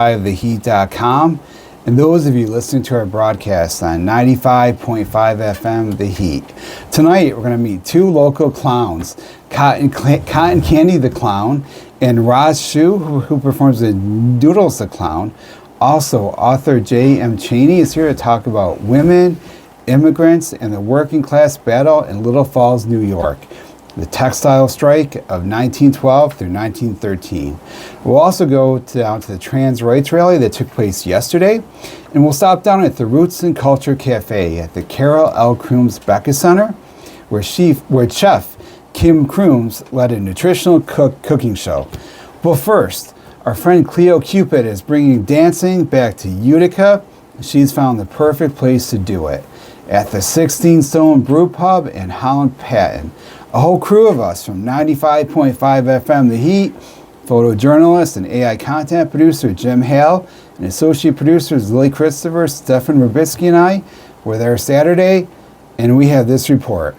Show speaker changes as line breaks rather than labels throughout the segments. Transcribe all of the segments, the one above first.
theheat.com, and those of you listening to our broadcast on 95.5 FM The Heat. Tonight we're going to meet two local clowns, Cotton Candy the Clown and Shue, who performs the Noodles the Clown. Also, author J.M. Cheney is here to talk about women, immigrants, and the working class battle in Little Falls, New York. The textile strike of 1912 through 1913. We'll also go down to the trans rights rally that took place yesterday, and we'll stop down at the Roots and Culture Cafe at the Carol L. Crooms Becca Center, where Chef Kim Crooms led a nutritional cooking show. But first, our friend Cleo Qupid is bringing dancing back to Utica. She's found the perfect place to do it, at the 16 Stone Brew Pub in Holland Patton. A whole crew of us from 95.5 FM The Heat, photojournalist and AI content producer Jim Hale, and associate producers Lily Christopher, Stefan Rubitsky, and I were there Saturday, and we have this report.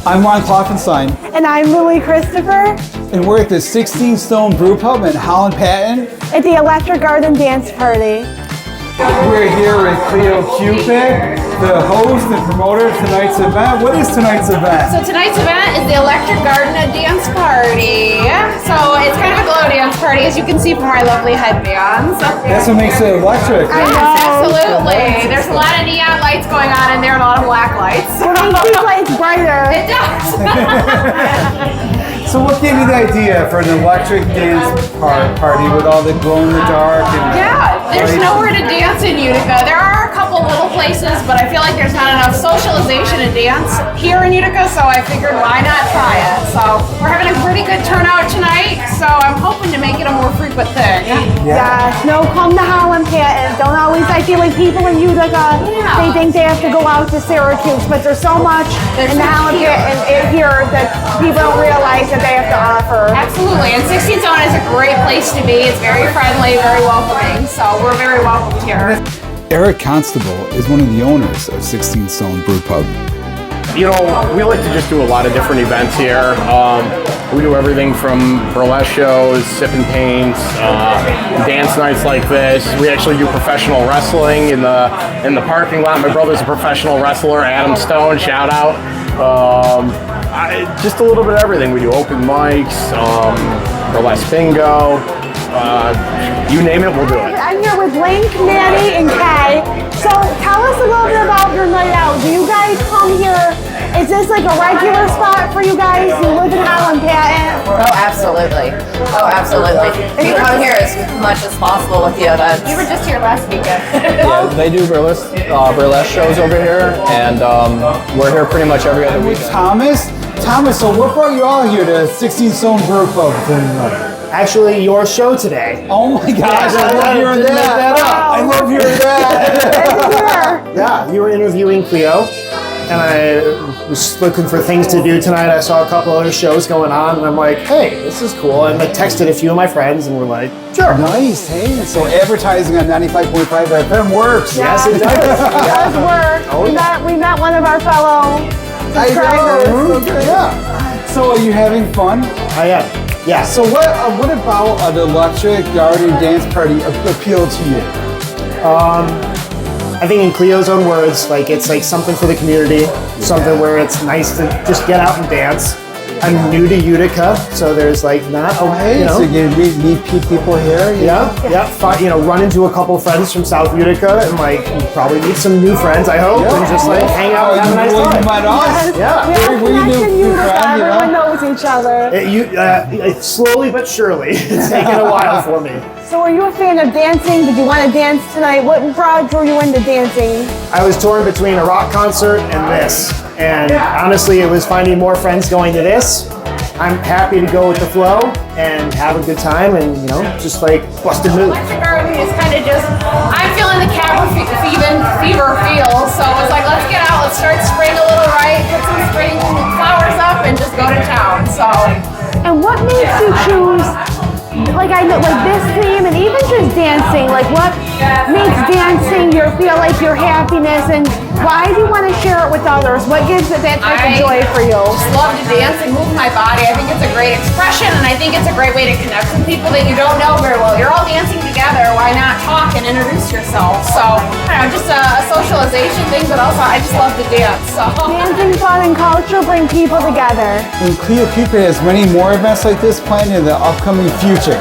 I'm Ron Klopfanstein.
And I'm Lily Christopher.
And we're at the 16 Stone Brew Pub in Holland Patton
at the Electric Garden Dance Party.
We're here with Cleo Qupid, the host and promoter of tonight's event. What is tonight's event?
So tonight's event is the Electric Garden Dance Party. So it's kind of a glow dance party, as you can see from our lovely headbands.
That's what makes it electric.
Yes, absolutely. There's a lot of neon lights going on in there and a lot of black lights.
It makes these lights brighter.
It does.
So what gave you the idea for an electric dance party with all the glow in the dark?
Yeah, there's nowhere to dance in Utica. There are a couple little places, but I feel like there's not enough socialization and dance here in Utica, so I figured why not try it. So we're having a pretty good turnout tonight, so I'm hoping to make it a more frequent thing.
Yeah, no, come to Holland Patton. Don't always, I feel like people in Utica, they think they have to go out to Syracuse, but there's so much in the Holland Patton here that people don't realize that they have to offer.
Absolutely, and 16 Zone is a great place to be. It's very friendly, very welcoming, so we're very welcomed here.
Eric Constable is one of the owners of 16 Stone Brew Pub.
You know, we like to just do a lot of different events here. We do everything from burlesque shows, sip and paints, dance nights like this. We actually do professional wrestling in the parking lot. My brother's a professional wrestler, Adam Stone, shout out. Just a little bit of everything. We do open mics, burlesque bingo, you name it, we'll do it.
I'm here with Link, Maddie, and Kay. So tell us a little bit about your night out. Do you guys come here? Is this like a regular spot for you guys? You live in Holland Patton?
Oh, absolutely. Oh, absolutely. We come here as much as possible with the events.
You were just here last weekend.
Yeah, they do burlesque shows over here, and we're here pretty much every other weekend.
Thomas, so what brought you all here to 16 Stone Brew Pub tonight?
Actually, your show today.
Oh my gosh, I love hearing that. I love hearing that.
Yeah, you were interviewing Cleo, and I was looking for things to do tonight. I saw a couple other shows going on, and I'm like, hey, this is cool. And I texted a few of my friends, and we're like, sure.
Nice, hey. So advertising on 95.5 FM works.
Yes, it does.
It does work.
Oh, yeah.
We met one of our fellow subscribers.
Yeah. So are you having fun?
I am. Yeah.
So what about an electric garden dance party appealed to you?
I think in Cleo's own words, like it's like something for the community, something where it's nice to just get out and dance. I'm new to Utica, so there's like not
Hey, so you meet people here?
Run into a couple friends from South Utica and like probably meet some new friends, I hope, and just like hang out and have a nice time.
You met us?
Yeah.
We have connected in Utica. Everyone knows each other.
Slowly but surely, it's taken a while for me.
So are you a fan of dancing? Did you want to dance tonight? What drew you into dancing?
I was torn between a rock concert and this. And honestly, it was finding more friends going to this. I'm happy to go with the flow and have a good time and, just like busted moves.
Electric Garden is kind of just, I'm feeling the cabin fever feel. So it's like, let's get out, let's start spring a little right, put some spring flowers up and just go to town, so.
And what makes you choose, like this theme and even just dancing? Like what makes dancing feel like your happiness and Why do you want to share it with others? What gives it that type of joy for you?
I just love to dance and move my body. I think it's a great expression, and I think it's a great way to connect with people that you don't know very well. You're all dancing together. Why not talk and introduce yourself? So, I don't know, just a socialization thing, but also I just love to dance. So.
Dancing, fun, and culture bring people together.
And Cleo Qupid has many more events like this planned in the upcoming future.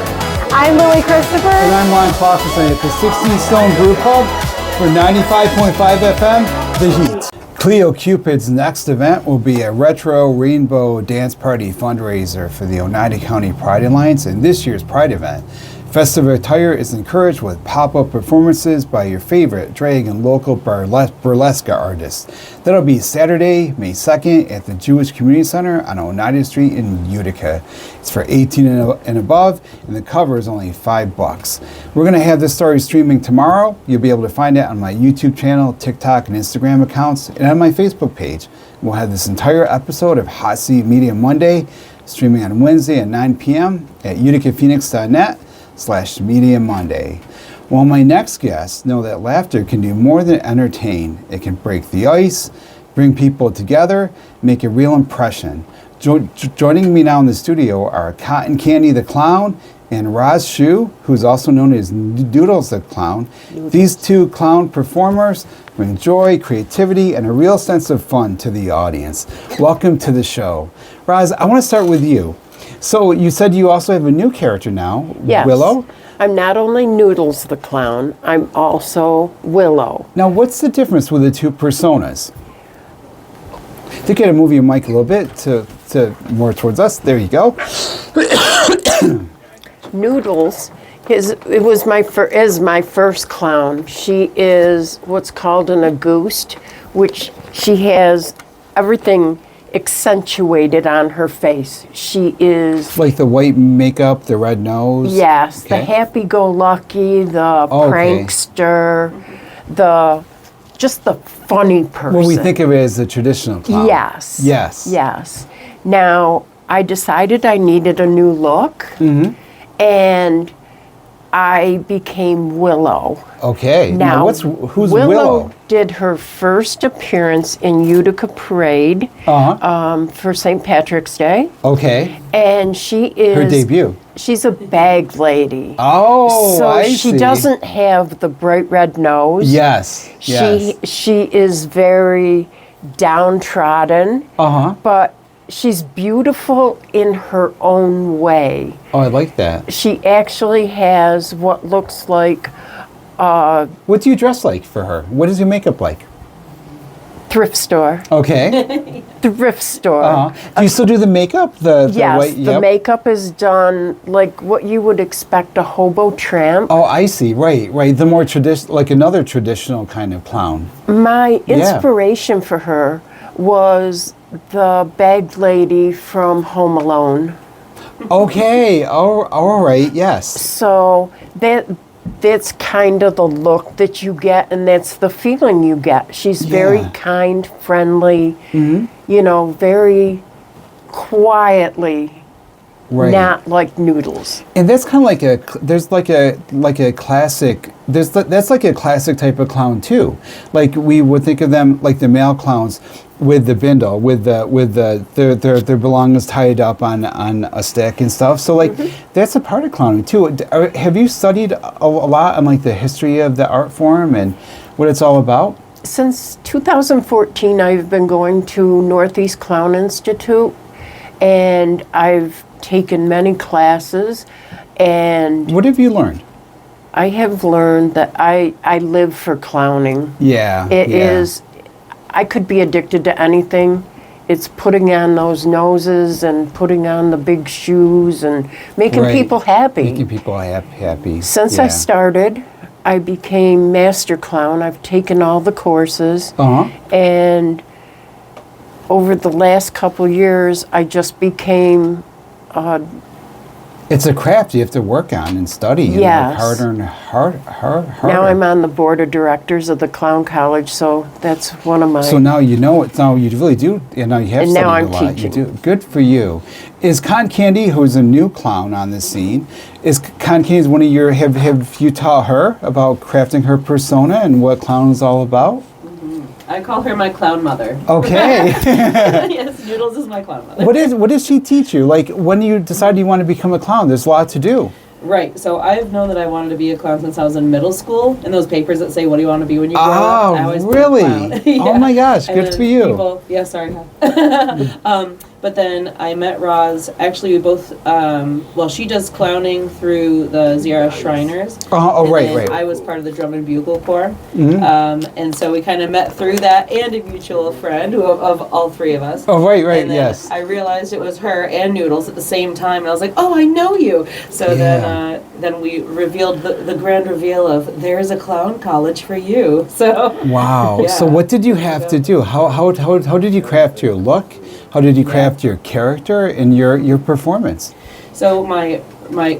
I'm Lily Christopher.
And I'm Ron Klopfanstein at the 16 Stone Brew Pub for 95.5 FM, The Heat. Cleo Qupid's next event will be a retro rainbow dance party fundraiser for the Oneida County Pride Alliance in this year's Pride event. Festive attire is encouraged with pop-up performances by your favorite drag and local burlesque artists. That'll be Saturday, May 2nd at the Jewish Community Center on Oneida Street in Utica. It's for 18 and above, and the cover is only $5. We're going to have this story streaming tomorrow. You'll be able to find it on my YouTube channel, TikTok, and Instagram accounts, and on my Facebook page. We'll have this entire episode of Hot Seat Media Monday streaming on Wednesday at 9 p.m. at uticaphoenix.net/Media Monday. Well, my next guests know that laughter can do more than entertain. It can break the ice, bring people together, make a real impression. Joining me now in the studio are Cotton Candy the Clown and Shue, who's also known as Noodles the Clown. These two clown performers bring joy, creativity, and a real sense of fun to the audience. Welcome to the show. Roz, I want to start with you. So you said you also have a new character now,
Yes.
Willow?
I'm not only Noodles the Clown, I'm also Willow.
Now, what's the difference with the two personas? I think you got to move your mic a little bit to more towards us. There you go.
Noodles is my first clown. She is what's called an auguste, which she has everything accentuated on her face. She is
Like the white makeup, the red nose?
yes, the
Okay.
happy-go-lucky, the
Okay.
prankster, just the funny person.
Well, we think of it as the traditional clown.
Yes.
Yes.
Yes. Now, I decided I needed a new look, and I became Willow.
Okay.
Now,
who's Willow?
did her first appearance in Utica Parade for St. Patrick's Day,
Okay.
and she is
Her debut.
She's a bag lady.
Oh,
so
I
she
see.
doesn't have the bright red nose.
Yes. Yes.
She is very downtrodden, but she's beautiful in her own way.
Oh, I like that.
She actually has what looks like
What do you dress like for her? What is your makeup like?
thrift store.
Okay.
Thrift store.
Do you still do the makeup? The
Yes,
white,
the
yep.
makeup is done like what you would expect a hobo tramp.
Oh, I see. Right, right. The more traditional, like another traditional kind of clown.
My inspiration for her was the bag lady from Home Alone.
Okay. All right. Yes.
So that's kind of the look that you get, and that's the feeling you get. She's very
Yeah.
kind, friendly, very quietly,
Right.
not like Noodles.
And that's kind of like that's like a classic type of clown too. Like we would think of them like the male clowns with the bindle, with their belongings tied up on a stick and stuff. So like that's a part of clowning too. Have you studied a lot on like the history of the art form and what it's all about?
Since 2014, I've been going to Northeast Clown Institute, and I've taken many classes, and
What have you learned?
I have learned that I live for clowning.
Yeah.
It is. I could be addicted to anything. It's putting on those noses and putting on the big shoes and making
Right.
people happy.
Making people happy.
Since I started, I became master clown. I've taken all the courses, and over the last couple years, I just became.
It's a craft you have to work on and study. And
Yes.
work harder and harder.
Now I'm on the board of directors of the Clown College, so that's one of my.
So now you know it. Now you really do. And now you have
And
studied
now I'm
a lot.
teaching.
You do. Good for you. Is Cotton Candy, who's a new clown on the scene, is Cotton Candy one of your? Have you taught her about crafting her persona and what clown is all about?
I call her my clown mother.
Okay.
Yes, Noodles is my clown mother.
What does she teach you? Like when you decided you want to become a clown, there's a lot to do.
Right. So I've known that I wanted to be a clown since I was in middle school. And those papers that say, "What do you want to be when you grow up?" I always
really?
put clown. Yeah.
Oh my gosh,
And
good
then
for you.
People, yeah, sorry. But then I met Roz. Actually, we both. Well, she does clowning through the ZRS Shriners.
Oh,
and
right,
then
right.
I was part of the drum and bugle corps,
Mm-hmm.
and so we kind of met through that, and a mutual friend of all three of us.
Oh, right,
And then
yes.
I realized it was her and Noodles at the same time, and I was like, "Oh, I know you." So then we revealed the grand reveal of there's a clown college for you. So
Wow.
Yeah.
So what did you have to do? How did you craft your look? How did you craft your character and your performance?
So my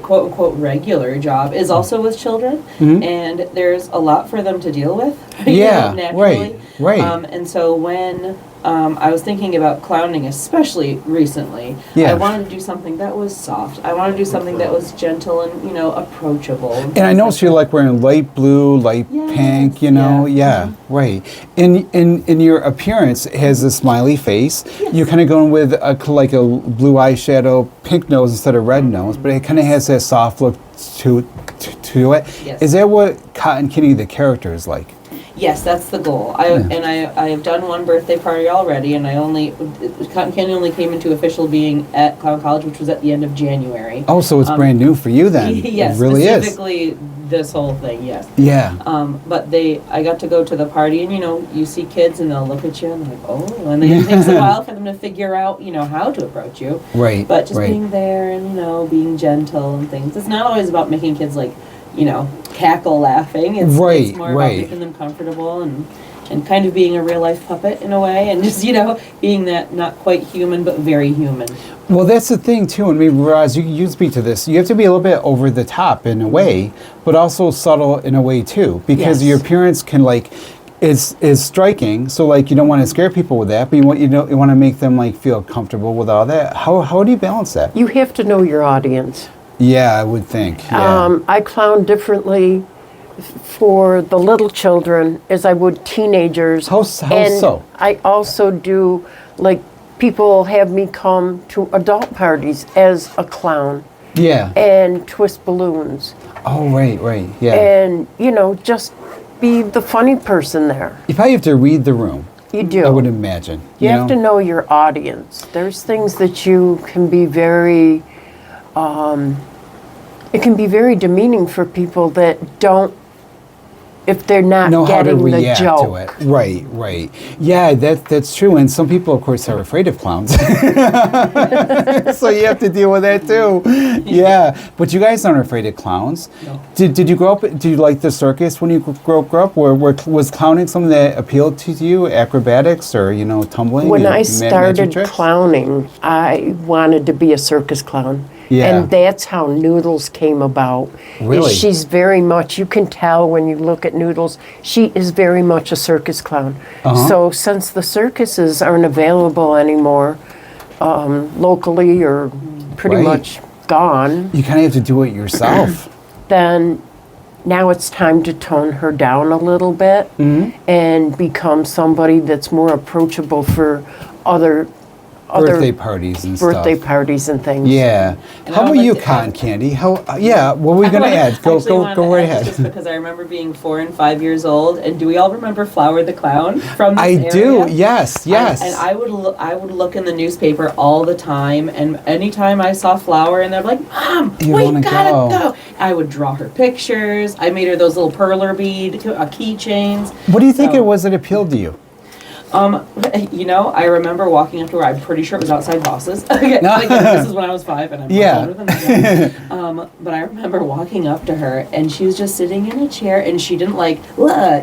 quote unquote regular job is also with children, and there's a lot for them to deal with.
Yeah,
naturally.
right.
And so when I was thinking about clowning, especially recently,
Yeah.
I wanted to do something that was soft. I wanted to do something that was gentle and approachable.
And I noticed you're like wearing light blue, light pink,
yeah.
Right. In your appearance, it has a smiley face.
Yes.
You're kind of going with a blue eyeshadow, pink nose instead of red nose, but it kind of has that soft look to it.
Yes.
Is that what Cotton Kitty, the character, is like?
Yes, that's the goal. I have done one birthday party already, and Cotton Candy only came into official being at Clown College, which was at the end of January.
Oh, so it's brand new for you then.
Yes,
it really is.
specifically this whole thing. Yes.
Yeah.
But I got to go to the party, and you see kids, and they'll look at you and they're like, oh, and it takes a while for them to figure out, how to approach you.
Right.
But just
right.
being there and being gentle and things. It's not always about making kids cackle laughing. It's more about making them comfortable and kind of being a real life puppet in a way, and just being that not quite human but very human.
Well, that's the thing too, and maybe Roz, you speak to this. You have to be a little bit over the top in a way, but also subtle in a way too, because
Yes.
your appearance can is striking. So you don't want to scare people with that, but you want to make them feel comfortable with all that. How do you balance that?
You have to know your audience.
Yeah, I would think. Yeah.
I clown differently for the little children as I would teenagers.
How
and
so?
I also do, people have me come to adult parties as a clown
Yeah.
and twist balloons.
Oh, right, yeah.
And, just be the funny person there.
You probably have to read the room.
You do.
I would imagine.
You have to know your audience. There's things that you can be very, it can be very demeaning for people that don't, if they're not
know how to
getting the
react
joke.
to it. Right. Yeah, that's true. And some people, of course, are afraid of clowns. So you have to deal with that too. Yeah. But you guys aren't afraid of clowns.
No.
Did you grow up, did you like the circus when you grew up? Was clowning something that appealed to you? Acrobatics or, tumbling?
When
and
I
magic
started
tricks?
clowning, I wanted to be a circus clown.
Yeah.
And that's how Noodles came about.
Really?
She's very much, you can tell when you look at Noodles, she is very much a circus clown.
Uh-huh.
So since the circuses aren't available anymore, locally or pretty
Right.
much gone,
You kind of have to do it yourself.
then now it's time to tone her down a little bit and become somebody that's more approachable for other
Birthday parties and
birthday
stuff.
parties and things.
Yeah.
And
How
I would
about
like
you,
to
Cotton
add-
Candy? What were we going to add? Go right ahead.
Just because I remember being 4 and 5 years old, and do we all remember Flower the Clown from this
I
area?
do. Yes.
And I would look in the newspaper all the time, and anytime I saw Flower, and they're like, "Mom,
You
we
wanna
gotta
go."
go." I would draw her pictures. I made her those little perler bead keychains.
What do you think
So-
it was that appealed to you?
I remember walking up to her. I'm pretty sure it was outside Boss's. This is when I was 5, and I'm
Yeah.
older than that. But I remember walking up to her, and she was just sitting in a chair, and she didn't there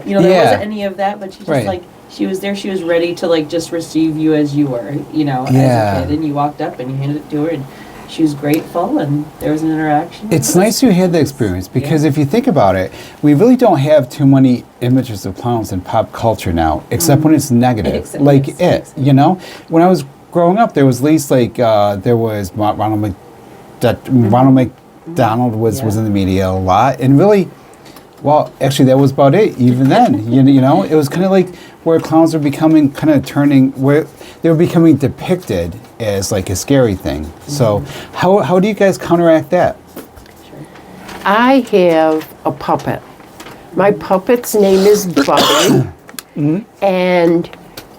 Yeah.
wasn't any of that, but she just
Right.
she was there. She was ready to just receive you as you were,
Yeah.
as a kid. And you walked up and you handed it to her, and she was grateful, and there was an interaction.
It's nice you had the experience because if you think about it, we really don't have too many images of clowns in pop culture now, except when it's negative,
Except-
like
yes,
it.
yes.
When I was growing up, there was at least there was Ronald McDonald was in the media a lot, and really, Well, actually, that was about it. Even then, you know, it was kind of like where clowns are becoming kind of turning where they were becoming depicted as like a scary thing. So, how do you guys counteract that?
I have a puppet. My puppet's name is Buddy, and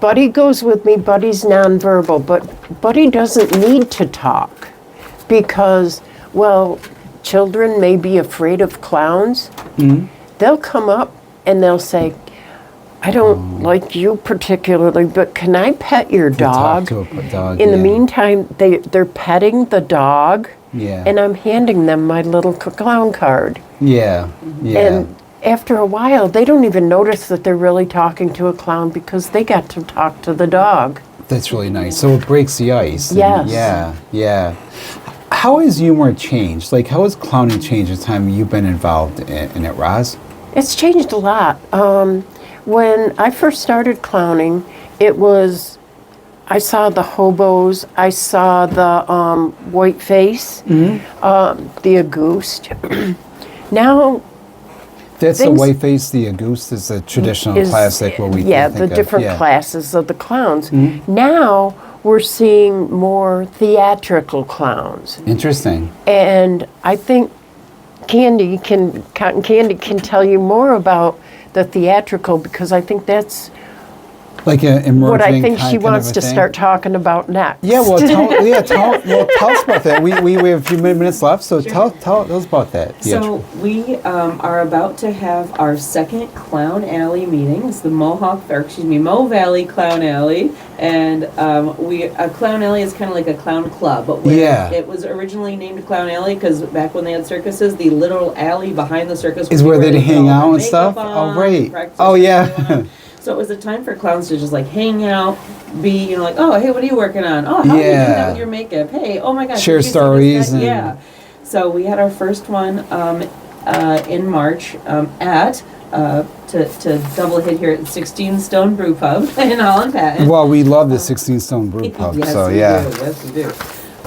Buddy goes with me. Buddy's nonverbal, but Buddy doesn't need to talk because, well, children may be afraid of clowns. They'll come up and they'll say, I don't like you particularly, but can I pet your dog?
Talk to a dog.
In the meantime, they're petting the dog, and I'm handing them my little clown card.
Yeah.
And after a while, they don't even notice that they're really talking to a clown because they got to talk to the dog.
That's really nice. So it breaks the ice.
Yes.
Yeah. How has humor changed? Like, how has clowning changed the time you've been involved in it, Roz?
It's changed a lot. When I first started clowning, I saw the hobos, I saw the white face, the Auguste. Now,
that's the white face, the Auguste is a traditional classic what we think
the different
of.
classes of the clowns. Now we're seeing more theatrical clowns.
Interesting.
And I think Cotton Candy can tell you more about the theatrical because I think that's
like an emerging
what I think
kind,
she
kind
wants
of a
to
thing.
start talking about next.
Yeah, well, tell us about that. We have a few minutes left, so tell us about that.
So we are about to have our second Clown Alley meeting. It's the Mo Valley Clown Alley, and Clown Alley is kind of like a clown club, but it was originally named Clown Alley because back when they had circuses, the literal alley behind the circus
is where they'd hang out and
makeup
stuff.
on,
Oh, right.
practice
Oh, yeah.
So it was a time for clowns to just like hang out, be, like, oh, hey, what are you working on? Oh, how are you doing that with your makeup? Hey, oh my gosh.
Share stories.
Yeah. So we had our first one in March to double hit here at 16 Stone Brew Pub in Holland Patton.
Well, we love the 16 Stone Brew Pub,
yes,
so
we
yeah.
do. Yes, we do.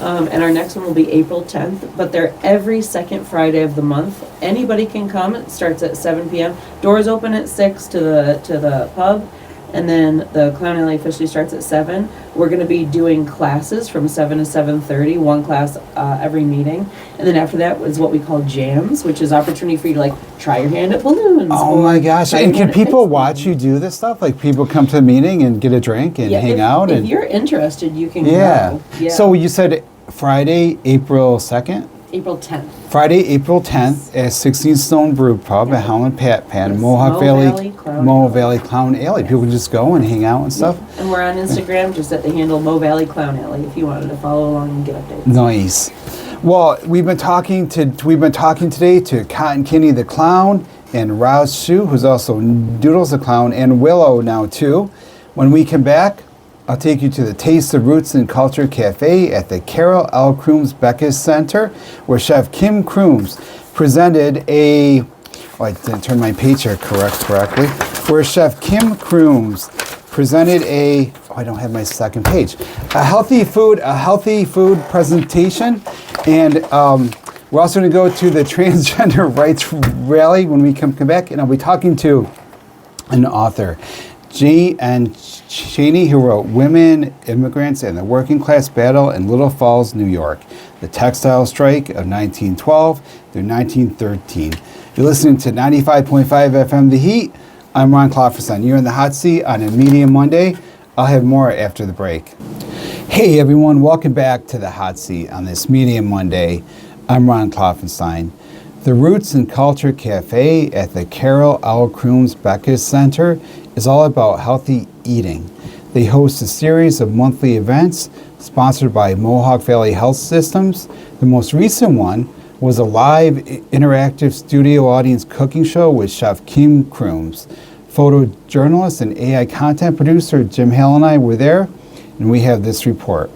And our next one will be April 10th, but they're every second Friday of the month. Anybody can come. It starts at 7 p.m. Doors open at 6 to the pub, and then the Clown Alley officially starts at 7. We're going to be doing classes from 7 to 7:30, one class every meeting. And then after that is what we call jams, which is opportunity for you to like try your hand at balloons.
Oh my gosh. And can people watch you do this stuff? Like people come to the meeting and get a drink and hang out?
If you're interested, you can go. Yeah.
So you said Friday, April 2nd?
April 10th.
Friday, April 10th at 16 Stone Brew Pub at Holland Patton, Mohawk Valley Clown Alley. People can just go and hang out and stuff.
And we're on Instagram just at the handle Mo Valley Clown Alley if you wanted to follow along and get updates.
Nice. Well, we've been talking today to Cotton Candy the Clown and Roz Shue, who's also Noodles the Clown, and Willow now too. When we come back, I'll take you to the Taste of Roots and Culture Cafe at the Carol L. Crooms Beckus Center, where Chef Kim Crooms presented I didn't turn my page here correctly, where Chef Kim Crooms presented I don't have my second page, a healthy food presentation, and we're also going to go to the transgender rights rally when we come back, and I'll be talking to an author, Cheney, who wrote Women, Immigrants, and the Working Class Battle in Little Falls, New York, the textile strike of 1912 through 1913. You're listening to 95.5 FM The Heat. I'm Ron Klopfanstein. You're in the hot seat on a Medium Monday. I'll have more after the break. Hey everyone, welcome back to the hot seat on this Medium Monday. I'm Ron Klopfanstein. The Roots and Culture Cafe at the Carol L. Crooms Beckus Center is all about healthy eating. They host a series of monthly events sponsored by Mohawk Valley Health Systems. The most recent one was a live interactive studio audience cooking show with Chef Kim Crooms. Photojournalist and AI content producer Jim Hale and I were there, and we have this report.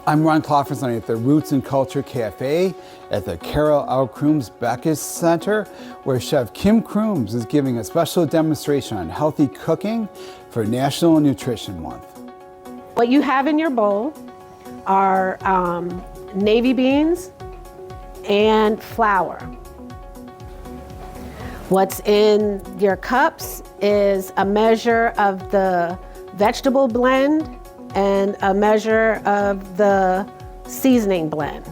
I'm Ron Klopfanstein at the Roots and Culture Cafe at the Carol L. Crooms Backus Center, where Chef Kim Crooms is giving a special demonstration on healthy cooking for National Nutrition Month.
What you have in your bowl are navy beans and flour. What's in your cups is a measure of the vegetable blend and a measure of the seasoning blend.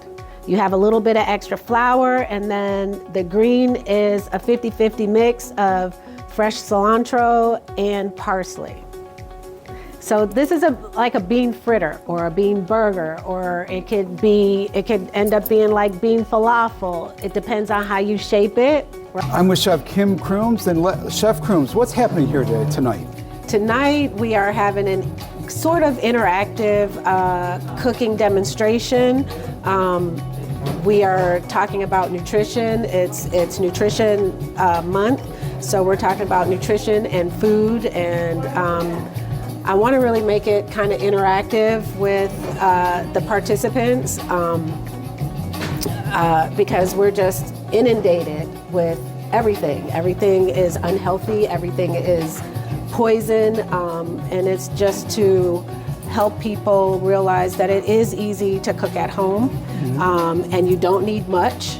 You have a little bit of extra flour, and then the green is a 50-50 mix of fresh cilantro and parsley. So this is like a bean fritter or a bean burger, or it could end up being like bean falafel. It depends on how you shape it.
I'm with Chef Kim Crooms, and Chef Crooms, what's happening here tonight?
Tonight we are having an sort of interactive cooking demonstration. We are talking about nutrition. It's Nutrition Month, so we're talking about nutrition and food, and I want to really make it kind of interactive with the participants because we're just inundated with everything. Everything is unhealthy, everything is poison, and it's just to help people realize that it is easy to cook at home, and you don't need much.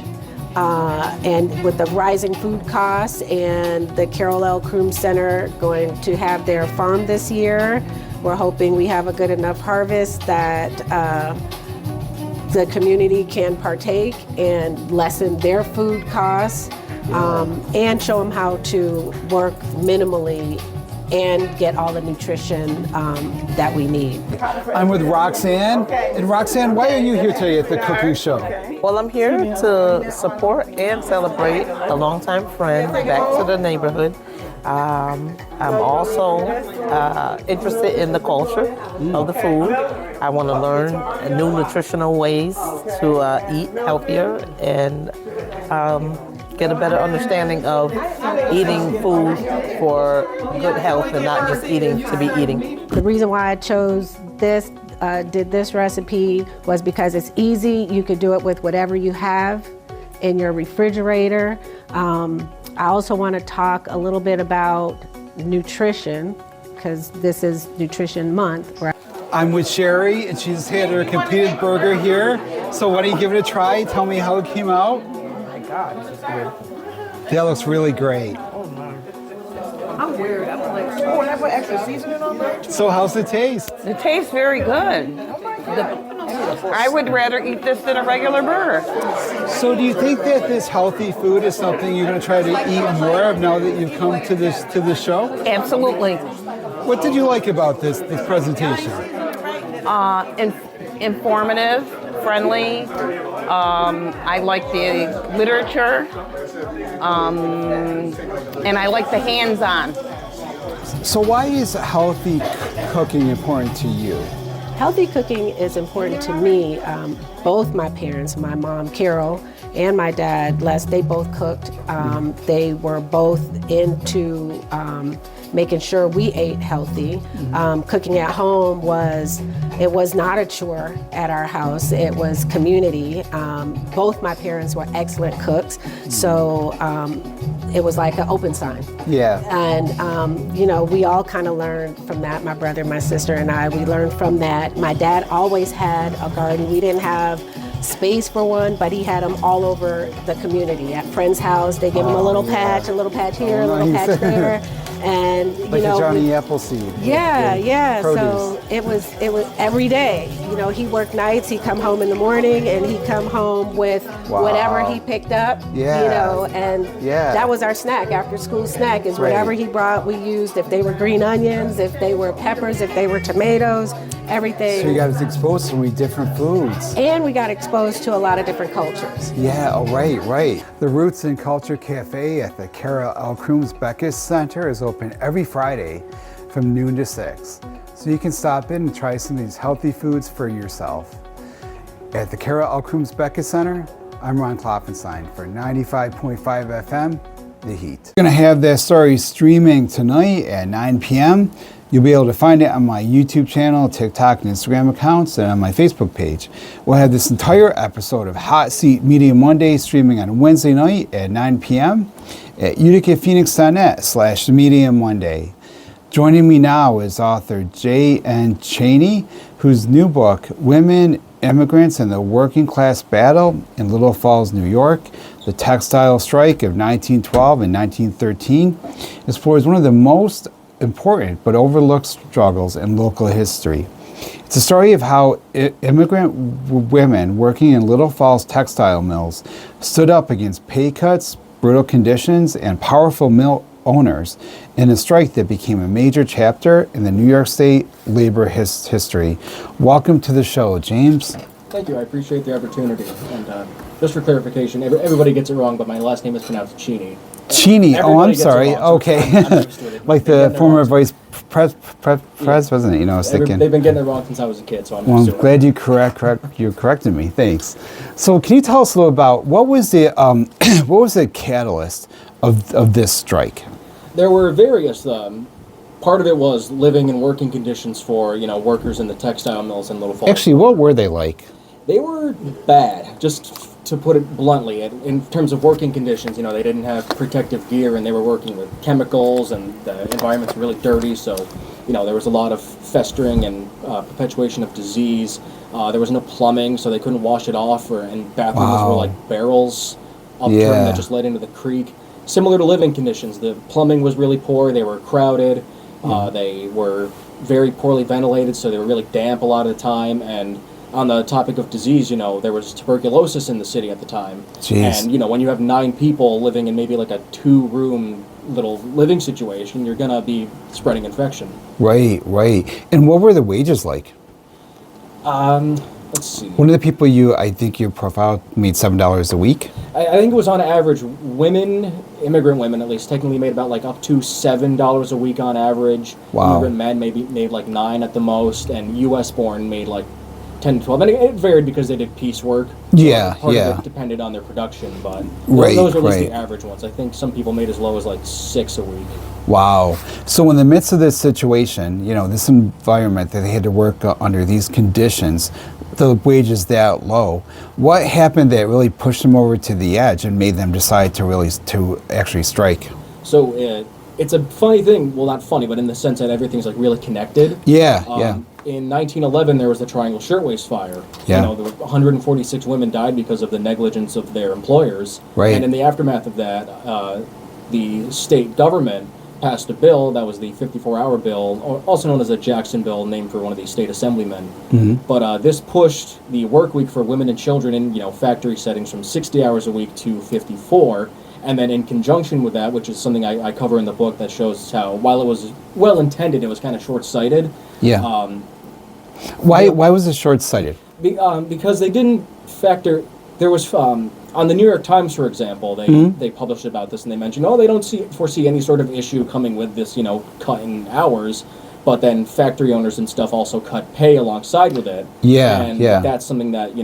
And with the rising food costs and the Carol L. Crooms Center going to have their farm this year, we're hoping we have a good enough harvest that the community can partake and lessen their food costs, and show them how to work minimally and get all the nutrition that we need.
I'm with Roxanne. And Roxanne, why are you here today at the cooking show?
Well, I'm here to support and celebrate a longtime friend back to the neighborhood. I'm also interested in the culture of the food. I want to learn new nutritional ways to eat healthier and get a better understanding of eating food for good health and not just eating to be eating.
The reason why I chose this, did this recipe was because it's easy. You could do it with whatever you have in your refrigerator. I also want to talk a little bit about nutrition because this is Nutrition Month.
I'm with Sherry, and she's had her completed burger here. So why don't you give it a try? Tell me how it came out.
God, this is good.
That looks really great.
I'm weird. I'm like, oh, and I put extra seasoning on there?
So how's it taste?
It tastes very good. I would rather eat this than a regular burger.
So do you think that this healthy food is something you're going to try to eat more of now that you've come to this show?
Absolutely.
What did you like about this presentation?
Informative, friendly. I like the literature, and I like the hands-on.
So why is healthy cooking important to you?
Healthy cooking is important to me. Both my parents, my mom Carol and my dad Les, they both cooked. They were both into making sure we ate healthy. Cooking at home was not a chore at our house. It was community. Both my parents were excellent cooks, so it was like an open sign.
Yeah.
And we all kind of learned from that. My brother, my sister, and I, we learned from that. My dad always had a garden. We didn't have space for one, but he had them all over the community. At friends' house, they give him a little patch here, a little patch there. And
like a Johnny Appleseed.
Yeah.
Produce.
So it was every day. He worked nights. He'd come home in the morning, and he'd come home with whatever he picked up. That was our snack. After school snack is whatever he brought. We used, if they were green onions, if they were peppers, if they were tomatoes, everything.
So you got us exposed to so many different foods.
And we got exposed to a lot of different cultures.
Yeah. Oh, right. The Roots and Culture Cafe at the Carol L. Crooms Backus Center is open every Friday from noon to 6. So you can stop in and try some of these healthy foods for yourself. At the Carol L. Crooms Backus Center, I'm Ron Klopfanstein for 95.5 FM, The the heat. We're going to have that story streaming tonight at 9 p.m. You'll be able to find it on my YouTube channel, TikTok, and Instagram accounts, and on my Facebook page. We'll have this entire episode of Hot Seat Media Monday streaming on Wednesday night at 9 p.m. at uticaphoenix.net/Media Monday. Joining me now is author J.N. Cheney, whose new book, Women, Immigrants, and the Working Class Battle in Little Falls, New York, the Textile Strike of 1912 and 1913, explores one of the most important but overlooked struggles in local history. It's a story of how immigrant women working in Little Falls textile mills stood up against pay cuts, brutal conditions, and powerful mill owners in a strike that became a major chapter in the New York State labor history. Welcome to the show, James.
Thank you. I appreciate the opportunity. And just for clarification, everybody gets it wrong, but my last name is pronounced Cheney.
Cheney. Oh, I'm sorry. Okay. Like the former vice pres, wasn't it? You know, I was thinking.
They've been getting it wrong since I was a kid, so I'm
well, I'm glad you corrected me. Thanks. So, can you tell us a little about what was the catalyst of this strike?
There were various. Part of it was living and working conditions for workers in the textile mills in Little Falls.
Actually, what were they like?
They were bad, just to put it bluntly. In terms of working conditions, they didn't have protective gear, and they were working with chemicals, and the environment's really dirty. So, there was a lot of festering and perpetuation of disease. There was no plumbing, so they couldn't wash it off, and bathrooms were like barrels upturned that just led into the creek. Similar to living conditions, the plumbing was really poor. They were crowded. They were very poorly ventilated, so they were really damp a lot of the time. And on the topic of disease, there was tuberculosis in the city at the time.
Jeez.
And, when you have 9 people living in maybe like a 2-room little living situation, you're going to be spreading infection.
Right. And what were the wages like?
Let's see.
One of the people I think your profile made $7 a week.
I think it was on average, immigrant women at least, technically made about like up to $7 a week on average.
Wow.
Immigrant men made like 9 at the most, and U.S. born made like 10 to 12. And it varied because they did piecework.
Yeah,
Part of it depended on their production, but those were at least the average ones. I think some people made as low as like 6 a week.
Wow. So in the midst of this situation, this environment that they had to work under, these conditions, the wages that low, what happened that really pushed them over to the edge and made them decide to actually strike?
So it's a funny thing. Well, not funny, but in the sense that everything's like really connected.
Yeah.
In 1911, there was the Triangle Shirtwaist Fire.
Yeah.
There were 146 women died because of the negligence of their employers.
Right.
And in the aftermath of that, the state government passed a bill that was the 54-hour bill, also known as the Jackson Bill, named for one of the state assemblymen.
Mm-hmm.
But this pushed the work week for women and children in factory settings from 60 hours a week to 54. And then in conjunction with that, which is something I cover in the book that shows how, while it was well-intended, it was kind of short-sighted.
Yeah. Why was it short-sighted?
Because they didn't factor. There was on the New York Times, for example, they published about this, and they mentioned, they don't foresee any sort of issue coming with this, cut in hours. But then factory owners and stuff also cut pay alongside with it. And that's something that,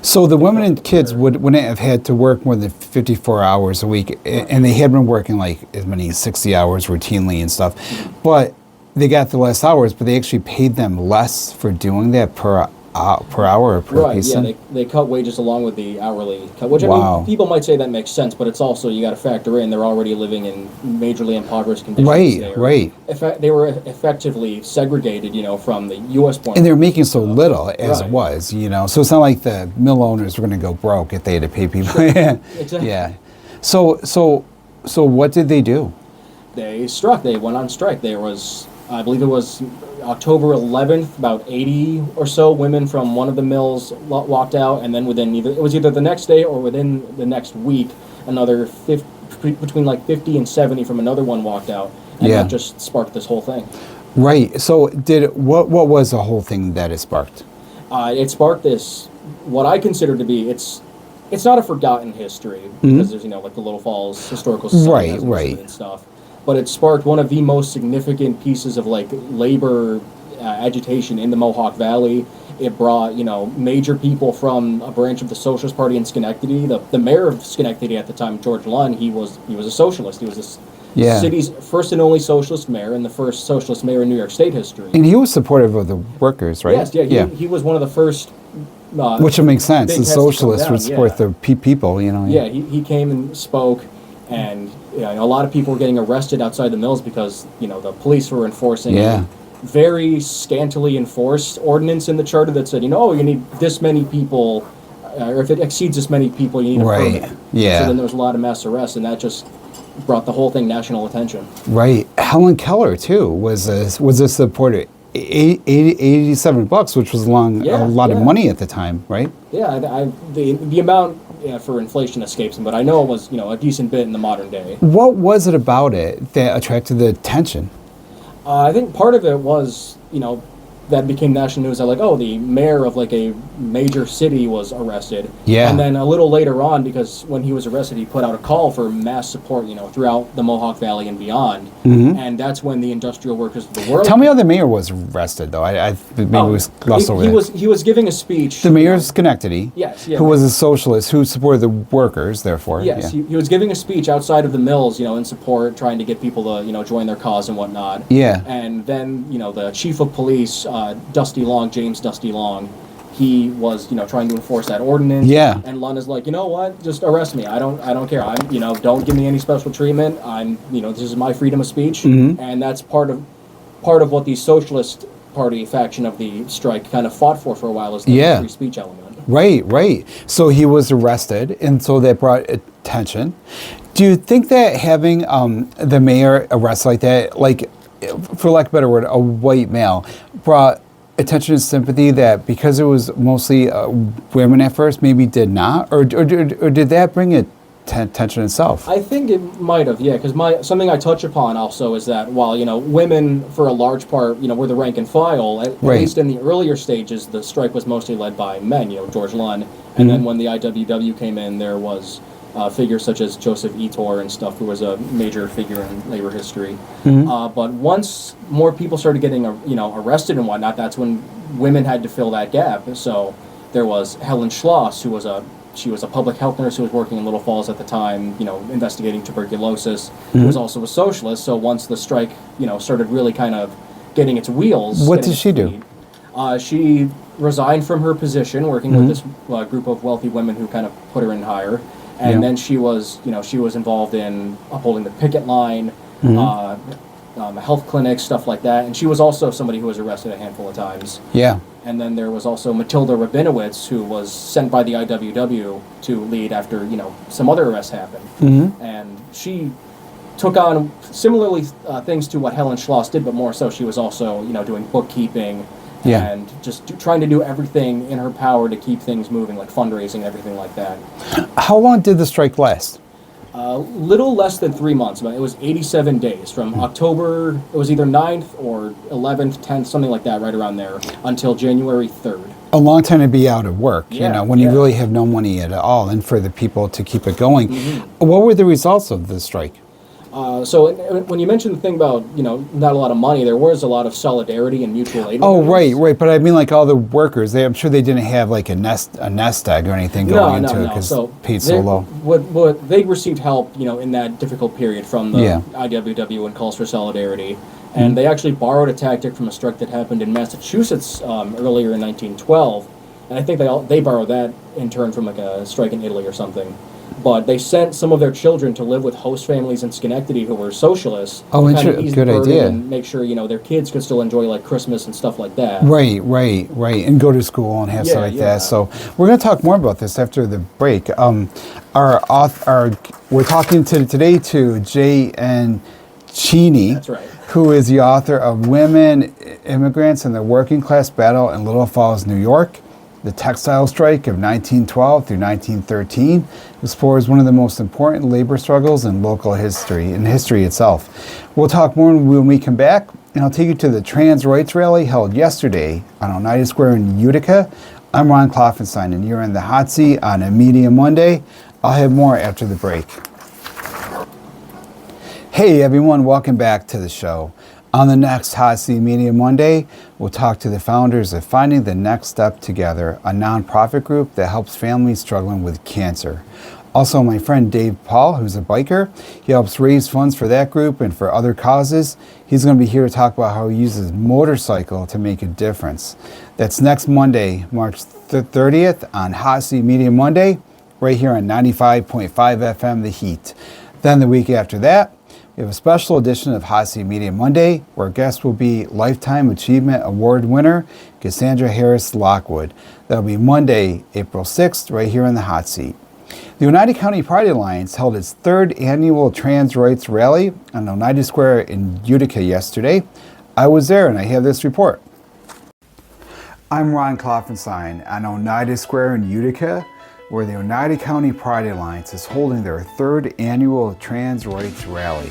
So the women and kids wouldn't have had to work more than 54 hours a week, and they had been working like as many as 60 hours routinely and stuff. But they got the less hours, but they actually paid them less for doing that per hour or per piece.
Right, they cut wages along with the hourly cut, which I mean, people might say that makes sense, but it's also, you got to factor in, they're already living in majorly impoverished conditions.
Right.
They were effectively segregated, from the U.S. born.
And they were making so little as it was, so it's not like the mill owners were going to go broke if they had to pay people.
Exactly.
Yeah. So what did they do?
They struck. They went on strike. There was, I believe it was October 11th, about 80 or so women from one of the mills walked out, and then it was either the next day or within the next week, another between like 50 and 70 from another one walked out, and that just sparked this whole thing.
Right. So what was the whole thing that it sparked?
It sparked this, what I consider to be, it's not a forgotten history, because there's, like the Little Falls Historical Society and stuff. But it sparked one of the most significant pieces of like labor agitation in the Mohawk Valley It brought, major people from a branch of the Socialist Party in Schenectady. The mayor of Schenectady at the time, George Lunn, he was a socialist. He was the city's first and only socialist mayor and the first socialist mayor in New York State history.
And he was supportive of the workers, right?
Yes, he was one of the first.
Which would make sense. The socialists would support the people,
Yeah, he came and spoke, and a lot of people were getting arrested outside the mills because the police were enforcing a very scantily enforced ordinance in the charter that said, you need this many people, or if it exceeds this many people, you need a permit.
Yeah.
So then there was a lot of mass arrests, and that just brought the whole thing national attention.
Right. Helen Keller too was a supporter. $87, which was a lot of money at the time, right?
Yeah, the amount for inflation escapes him, but I know it was a decent bit in the modern day.
What was it about it that attracted the attention?
I think part of it was that became national news. The mayor of a major city was arrested.
Yeah.
And then a little later on, because when he was arrested, he put out a call for mass support, throughout the Mohawk Valley and beyond.
Mm-hmm.
And that's when the industrial workers of the world.
Tell me how the mayor was arrested, though.
He was giving a speech.
The mayor of Schenectady.
Yes.
Who was a socialist who supported the workers, therefore.
Yes. He was giving a speech outside of the mills, in support, trying to get people to, join their cause and whatnot.
Yeah.
And then, the chief of police, James Dusty Long, he was, trying to enforce that ordinance.
Yeah.
And Lunn is like, you know what? Just arrest me. I don't care. I'm, don't give me any special treatment. I'm, this is my freedom of speech.
Mm-hmm.
And that's part of what the Socialist Party faction of the strike kind of fought for a while, is the free speech element.
Right. So he was arrested, and so that brought attention. Do you think that having the mayor arrested like that, for lack of a better word, a white male, brought attention and sympathy that because it was mostly women at first, maybe did not? Or did that bring attention itself?
I think it might have, because something I touch upon also is that while, women for a large part, were the rank and file, at least in the earlier stages, the strike was mostly led by men, George Lunn. And then when the IWW came in, there was figures such as Joseph Etor and stuff, who was a major figure in labor history.
Mm-hmm.
But once more people started getting, arrested and whatnot, that's when women had to fill that gap. So there was Helen Schloss, who was she was a public health nurse who was working in Little Falls at the time, investigating tuberculosis.
Mm-hmm.
Who was also a socialist. So once the strike, started really kind of getting its wheels.
What did she do?
She resigned from her position working with this group of wealthy women who kind of put her in hire. And then she was involved in upholding the picket line, health clinics, stuff like that. And she was also somebody who was arrested a handful of times.
Yeah.
And then there was also Matilda Rabinowitz, who was sent by the IWW to lead after, some other arrests happened.
Mm-hmm.
And she took on similarly things to what Helen Schloss did, but more so she was also, doing bookkeeping and just trying to do everything in her power to keep things moving, like fundraising and everything like that.
How long did the strike last?
Little less than 3 months, but it was 87 days from October, it was either 9th or 11th, 10th, something like that, right around there, until January 3rd.
A long time to be out of work, when you really have no money at all, and for the people to keep it going. Mm-hmm. What were the results of the strike?
So when you mentioned the thing about, not a lot of money, there was a lot of solidarity and mutual aid.
Oh, right. But I mean, all the workers, I'm sure they didn't have a nest egg or anything going into it because paid so low.
What they received help, in that difficult period from the IWW and calls for solidarity. And they actually borrowed a tactic from a strike that happened in Massachusetts earlier in 1912. And I think they borrowed that in turn from a strike in Italy or something. But they sent some of their children to live with host families in Schenectady who were socialists.
Oh, good idea.
And make sure, their kids could still enjoy Christmas and stuff like that.
Right. And go to school and have stuff like that. So we're going to talk more about this after the break. We're talking today to J.N. Cheney.
That's right.
Who is the author of Women, Immigrants, and the Working Class Battle in Little Falls, New York. The textile strike of 1912 through 1913 explores one of the most important labor struggles in local history, in history itself. We'll talk more when we come back, and I'll take you to the trans rights rally held yesterday on Oneida Square in Utica. I'm Ron Klopfanstein, and you're in the hot seat on a Media Monday. I'll have more after the break. Hey everyone, welcome back to the show. On the next Hot Seat Media Monday, we'll talk to the founders of Finding the Next Step Together, a nonprofit group that helps families struggling with cancer. Also, my friend Dave Paul, who's a biker, he helps raise funds for that group and for other causes. He's going to be here to talk about how he uses motorcycle to make a difference. That's next Monday, March 30th on Hot Seat Media Monday, right here on 95.5 FM The Heat. Then the week after that, we have a special edition of Hot Seat Media Monday, where guest will be Lifetime Achievement Award winner Cassandra Harris Lockwood. That'll be Monday, April 6th, right here in the Hot Seat. The Oneida County Pride Alliance held its third annual trans rights rally on Oneida Square in Utica yesterday. I was there and I have this report. I'm Ron Klopfanstein on Oneida Square in Utica, where the Oneida County Pride Alliance is holding their third annual trans rights rally.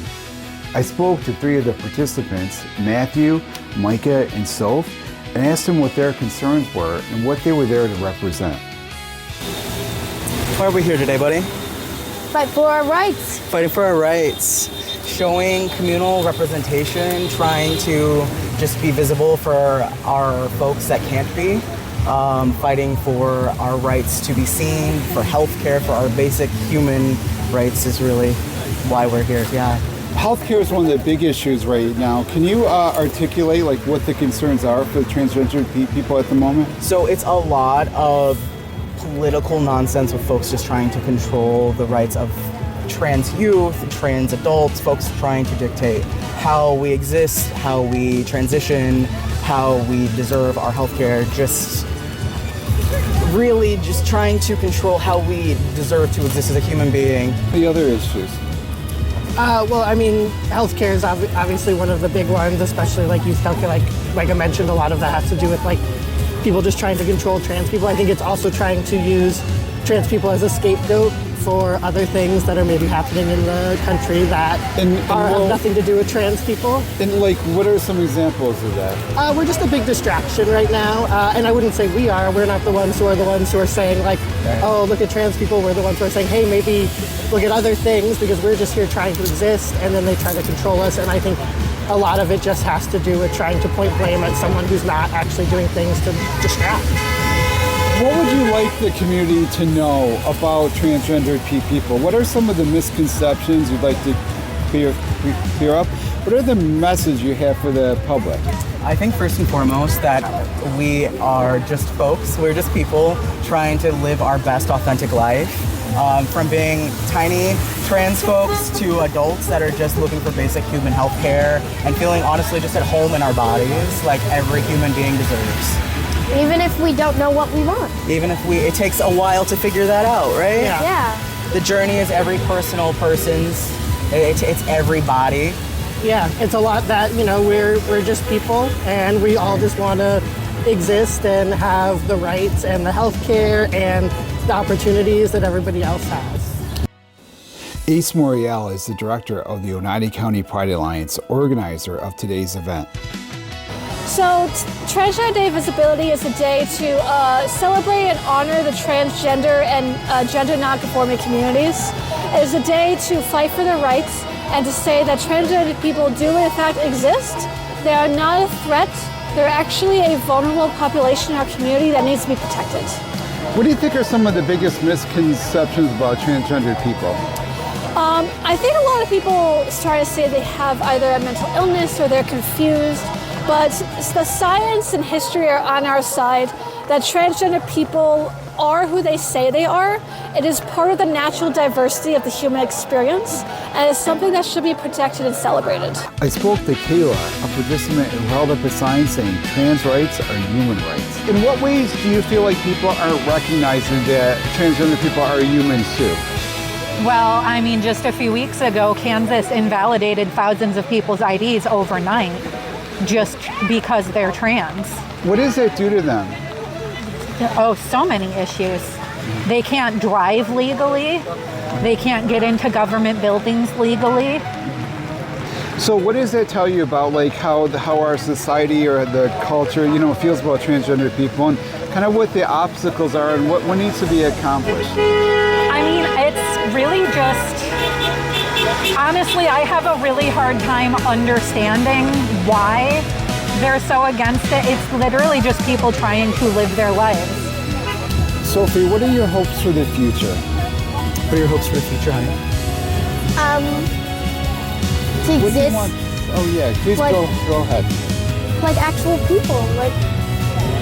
I spoke to three of the participants, Matthew, Micah, and Soph, and asked them what their concerns were and what they were there to represent.
Why are we here today, buddy?
Fight for our rights.
Fighting for our rights. Showing communal representation, trying to just be visible for our folks that can't be. Fighting for our rights to be seen, for healthcare, for our basic human rights is really why we're here, yeah.
Healthcare is one of the big issues right now. Can you articulate like what the concerns are for transgender people at the moment?
So it's a lot of political nonsense with folks just trying to control the rights of trans youth, trans adults, folks trying to dictate how we exist, how we transition, how we deserve our healthcare, just really just trying to control how we deserve to exist as a human being.
The other issues?
Well, I mean, healthcare is obviously one of the big ones, especially like youth healthcare. Like I mentioned, a lot of that has to do with like people just trying to control trans people. I think it's also trying to use trans people as a scapegoat for other things that are maybe happening in the country that have nothing to do with trans people.
And like, what are some examples of that?
We're just a big distraction right now, and I wouldn't say we are. We're not the ones who are saying like, oh, look at trans people. We're the ones who are saying, hey, maybe look at other things, because we're just here trying to exist, and then they try to control us. And I think a lot of it just has to do with trying to point blame at someone who's not actually doing things to distract.
What would you like the community to know about transgender people? What are some of the misconceptions you'd like to clear up? What are the messages you have for the public?
I think first and foremost that we are just folks, we're just people trying to live our best authentic life. From being tiny trans folks to adults that are just looking for basic human health care and feeling honestly just at home in our bodies like every human being deserves.
Even if we don't know what we want.
Even if it takes a while to figure that out, right?
Yeah.
The journey is every person's, it's everybody.
Yeah, it's a lot that, we're just people, and we all just want to exist and have the rights and the health care and the opportunities that everybody else has.
Ace Morial is the director of the Oneida County Pride Alliance, organizer of today's event.
So Transgender Day Visibility is a day to celebrate and honor the transgender and gender nonconforming communities. It is a day to fight for their rights and to say that transgender people do in fact exist. They are not a threat. They're actually a vulnerable population in our community that needs to be protected.
What do you think are some of the biggest misconceptions about transgender people?
I think a lot of people start to say they have either a mental illness or they're confused. But the science and history are on our side, that transgender people are who they say they are. It is part of the natural diversity of the human experience, and it's something that should be protected and celebrated.
I spoke to Kayla, a participant who held up a sign saying trans rights are human rights. In what ways do you feel like people aren't recognizing that transgender people are humans too?
Well, I mean, just a few weeks ago, Kansas invalidated thousands of people's IDs overnight, just because they're trans.
What does that do to them?
Oh, so many issues. They can't drive legally. They can't get into government buildings legally.
So what does that tell you about like how our society or the culture, feels about transgender people, and kind of what the obstacles are and what needs to be accomplished?
I mean, it's really just, honestly, I have a really hard time understanding why they're so against it. It's literally just people trying to live their lives.
Sophie, what are your hopes for the future?
What are your hopes for the future, honey?
To
What do you
exist
want? Oh yeah, please
Like-
go ahead.
like actual people. Like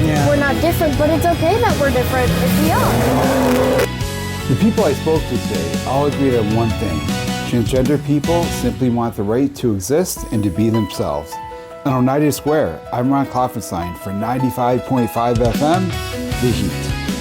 Yeah.
we're not different, but it's okay that we're different if we are.
The people I spoke to today all agreed on one thing. Transgender people simply want the right to exist and to be themselves. And on United Square, I'm Ron Klopfanstein for 95.5 FM, The Heat.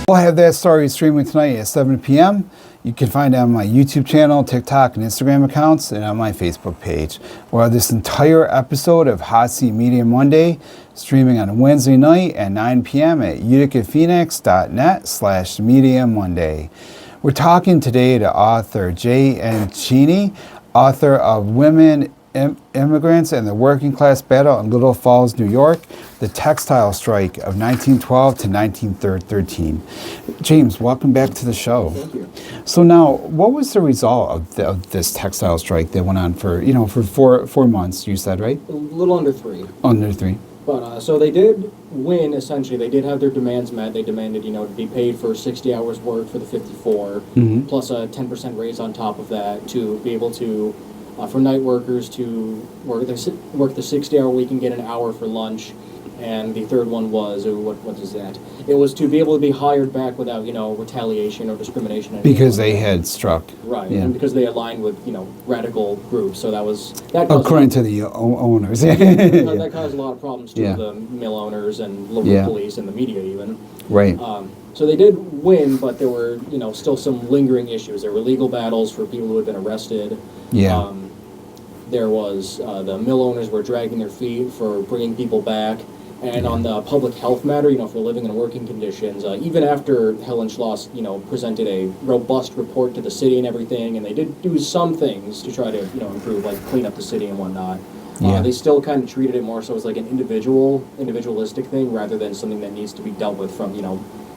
We'll have that story streaming tonight at 7 p.m. You can find it on my YouTube channel, TikTok, and Instagram accounts, and on my Facebook page. We'll have this entire episode of Hot Seat Media Monday streaming on Wednesday night at 9 p.m. at uticaphoenix.net/Media Monday. We're talking today to author J.N. Cheney, author of Women, Immigrants, and the Working Class Battle in Little Falls, New York, the Textile Strike of 1912 to 1913. James, welcome back to the show.
Thank you.
So now, what was the result of this textile strike that went on for, for 4 months, you said, right?
A little under 3.
Under 3.
But so they did win, essentially. They did have their demands met. They demanded, to be paid for 60 hours work for the 54, plus a 10% raise on top of that to be able to, for night workers to work the 60-hour week and get an hour for lunch. And the third one was, what is that? It was to be able to be hired back without, retaliation or discrimination.
Because they had struck.
Right,
Yeah.
and because they aligned with, radical groups. So that caused
According to the owners.
that caused a lot of problems to
Yeah.
the mill owners and local
Yeah.
police and the media even.
Right.
So they did win, but there were, still some lingering issues. There were legal battles for people who had been arrested.
Yeah.
There was, the mill owners were dragging their feet for bringing people back. And on the public health matter, for living and working conditions, even after Helen Schloss, presented a robust report to the city and everything, and they did do some things to try to, improve, like clean up the city and whatnot.
Yeah.
They still kind of treated it more so as like an individualistic thing rather than something that needs to be dealt with from,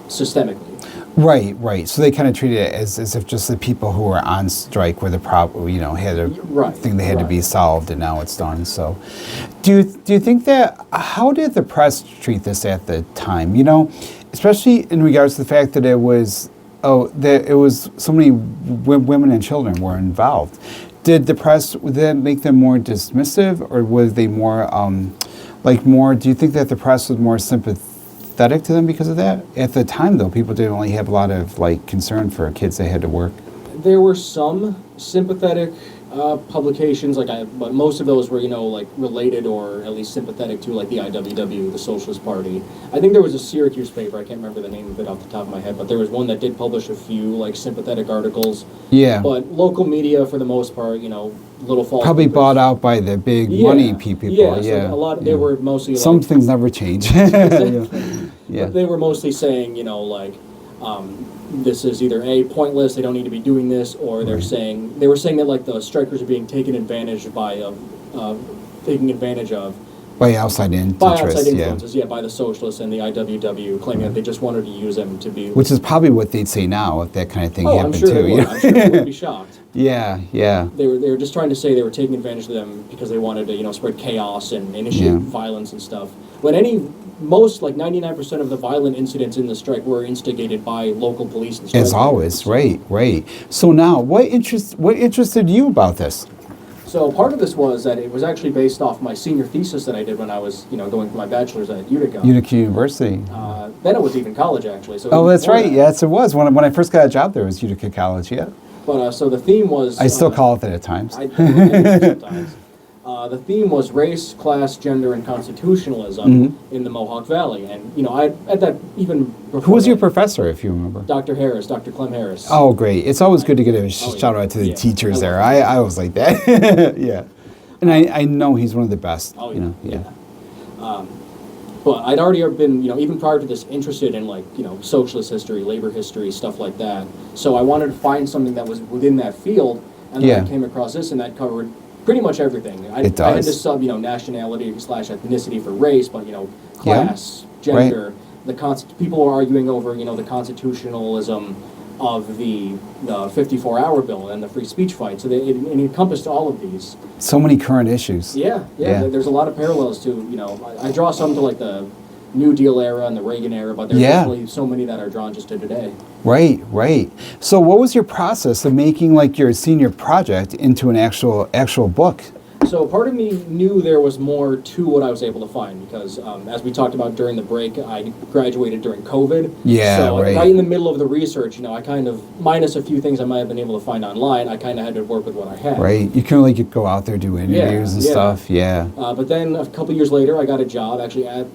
systemically.
Right. So they kind of treated it as if just the people who were on strike were the problem, had a thing that had to be solved, and now it's done. So, do you think that, how did the press treat this at the time? Especially in regards to the fact that it was so many women and children were involved. Did the press, would that make them more dismissive, or was they more, do you think that the press was more sympathetic to them because of that? At the time, though, people didn't really have a lot of concern for kids that had to work.
There were some sympathetic publications, but most of those were, related or at least sympathetic to, the IWW, the Socialist Party. I think there was a Syracuse paper, I can't remember the name of it off the top of my head, but there was one that did publish a few, sympathetic articles.
Yeah.
But local media, for the most part, Little Falls
Probably
papers.
bought out by the big money people.
Yeah, so a lot, they were mostly
some things never change. Yeah.
But they were mostly saying, this is either pointless, they don't need to be doing this, or they were saying that the strikers are being taken advantage of by
outside
influences, by the socialists and the IWW, claiming that they just wanted to use them to be.
Which is probably what they'd say now if that kind of thing happened
I'm sure
too.
they would. I'm sure they would be shocked.
Yeah.
They were just trying to say they were taking advantage of them because they wanted to spread chaos and initiate violence and stuff. When most 99% of the violent incidents in the strike were instigated by local police and strike.
As always, right. So now, what interested you about this?
So part of this was that it was actually based off my senior thesis that I did when I was, going for my bachelor's at Utica.
Utica University.
Then it was even college, actually. So
that's right. Yes, it was. When I first got a job there, it was Utica College, yeah.
But so the theme was...
I still call it that at times.
Sometimes. The theme was race, class, gender, and constitutionalism in the Mohawk Valley. And, at that even...
Who was your professor, if you remember?
Dr. Harris, Dr. Clem Harris.
Oh, great. It's always good to get a shout out to the teachers there. I was like that. Yeah. And I know he's one of the best.
Oh, yeah. But I'd already been, even prior to this, interested in socialist history, labor history, stuff like that. So I wanted to find something that was within that field, and then I came across this, and that covered pretty much everything. I had to sub, nationality/ethnicity for race, but class, gender, people are arguing over, the constitutionalism of the 54-hour bill and the free speech fight. So it encompassed all of these.
So many current issues.
Yeah. There's a lot of parallels to, I draw some to like the New Deal era and the Reagan era, but there's definitely so many that are drawn just to today.
Right. So what was your process of making like your senior project into an actual book?
So part of me knew there was more to what I was able to find because, as we talked about during the break, I graduated during COVID.
Yeah,
so
right.
Right in the middle of the research, I kind of, minus a few things I might have been able to find online, I kind of had to work with what I had.
Right. You can like go out there, do interviews and stuff. Yeah.
But then a couple years later, I got a job actually at,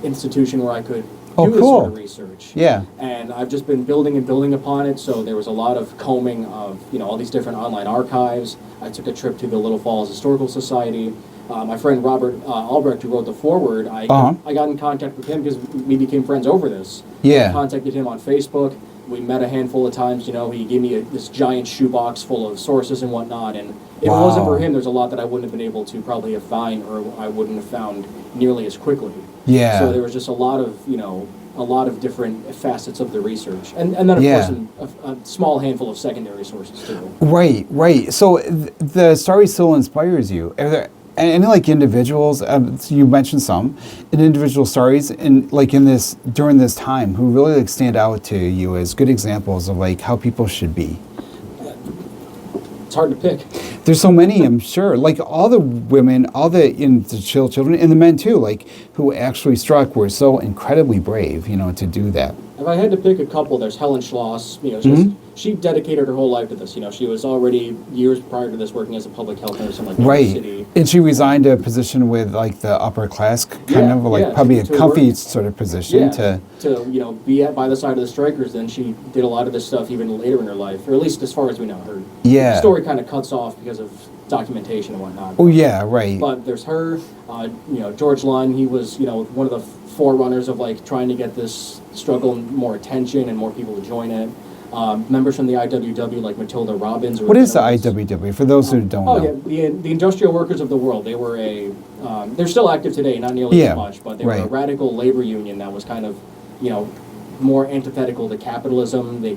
institution where I could do this sort of research.
Yeah.
And I've just been building and building upon it. So there was a lot of combing of, all these different online archives. I took a trip to the Little Falls Historical Society. My friend Robert Albrecht, who wrote the foreword, I got in contact with him because we became friends over this.
Yeah.
I contacted him on Facebook. We met a handful of times. He gave me this giant shoebox full of sources and whatnot. And if it wasn't for him, there's a lot that I wouldn't have been able to probably have found, or I wouldn't have found nearly as quickly.
Yeah.
So there was just a lot of different facets of the research, and then of course a small handful of secondary sources too.
Right. So the story still inspires you. Are there any like individuals? You mentioned some individual stories, and like during this time, who really like stand out to you as good examples of like how people should be.
It's hard to pick.
There's so many, I'm sure. Like all the women, all the children, and the men too, like who actually struck were so incredibly brave, to do that.
If I had to pick a couple, there's Helen Schloss. She dedicated her whole life to this. She was already years prior to this working as a public health nurse in like New York City.
And she resigned a position with like the upper class, probably a comfy sort of position to
be by the side of the strikers. Then she did a lot of this stuff even later in her life, or at least as far as we know. Her story kind of cuts off because of documentation and whatnot.
Oh yeah, right.
But there's her. George Lunn. He was one of the forerunners of like trying to get this struggle more attention and more people to join it. Members from the IWW like Matilda Robbins.
What is the IWW for those who don't know?
Yeah, the Industrial Workers of the World. They were they're still active today, not nearly as much, but they were a radical labor union that was kind of, more antithetical to capitalism. They